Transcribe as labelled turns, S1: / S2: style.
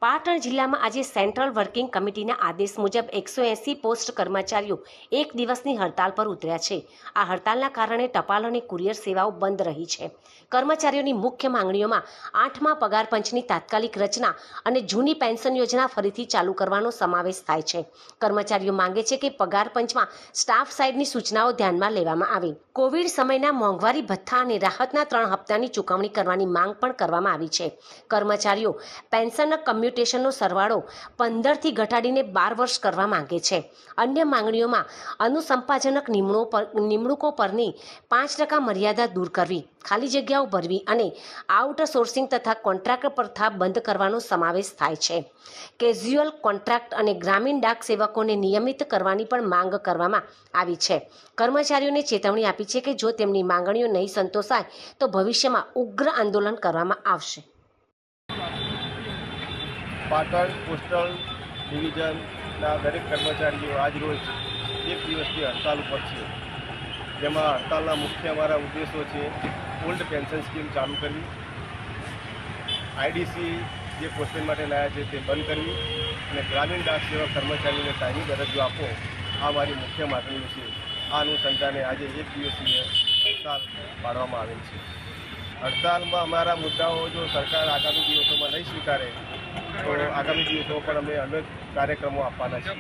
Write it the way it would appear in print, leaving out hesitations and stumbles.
S1: પાટણ જિલ્લામાં આજે central working કમિટીના આદેશ મુજબ 180 પોસ્ટ કર્મચારીઓ એક દિવસની હડતાલ પર ઉતર્યા છે। આ હડતાલના કારણે ટપાલ અને કુરિયર સેવાઓ બંધ રહી છે। કર્મચારીઓની મુખ્ય માંગણીઓમાં 8મા પગાર પંચની તાત્કાલિક રચના અને જૂની પેન્શન યોજના ફરીથી ચાલુ કરવાનો સમાવેશ થાય છે। કર્મચારીઓ માંગે છે કે પગાર પંચમાં સ્ટાફ સાઇડની સૂચનાઓ ધ્યાનમાં લેવામાં આવે। કોવિડ સમયના મોંઘવારી ભથ્થા અને રાહતના 3 હપ્તાની ચૂકવણી કરવાની માંગ પણ કરવામાં આવી છે। કર્મચારીઓ પેન્શનના કમ્યુટેશનનો સરવાળો 15 થી ઘટાડીને 12 વર્ષ કરવા માંગે છે। અન્ય માંગણીઓમાં અનુસંપાજનક નિમણૂકો પરની 5% મર્યાદા દૂર કરવી, ખાલી જગ્યાઓ ભરવી અને આઉટસોર્સિંગ તથા કોન્ટ્રાક્ટ પ્રથા બંધ કરવાનો સમાવેશ થાય છે। કેઝ્યુઅલ કોન્ટ્રાક્ટ અને ગ્રામીણ ડાક સેવકોને નિયમિત કરવાની પણ માંગ કરવામાં આવી છે। કર્મચારીઓને ચેતવણી આપી છે કે જો તેમની માંગણીઓ નહીં સંતોષાય તો ભવિષ્યમાં ઉગ્ર આંદોલન કરવામાં આવશે।
S2: પાટણ પોસ્ટલ ડિવિઝનના દરેક કર્મચારીઓ આજ રોજ એક દિવસની હડતાલ ઉપર છે, જેમાં હડતાલના મુખ્ય અમારા ઉદ્દેશો છે ઓલ્ડ પેન્શન સ્કીમ ચાલુ કરવી, આઈડીસી જે પોસ્ટમેન માટે લાયા છે તે બંધ કરવી અને ગ્રામીણ ડાક સેવા કર્મચારીઓને કાયમી દરજ્જો આપવો, આ મારી મુખ્ય માગણીઓ છે। આ અનુસંધાને આજે એક દિવસીય હડતાલ પાડવામાં આવેલ છે। હડતાલમાં અમારા મુદ્દાઓ જો સરકાર આગામી દિવસોમાં નહીં સ્વીકારે તો આગામી દિવસો પણ અમે અનેક કાર્યક્રમો આપવાના છીએ।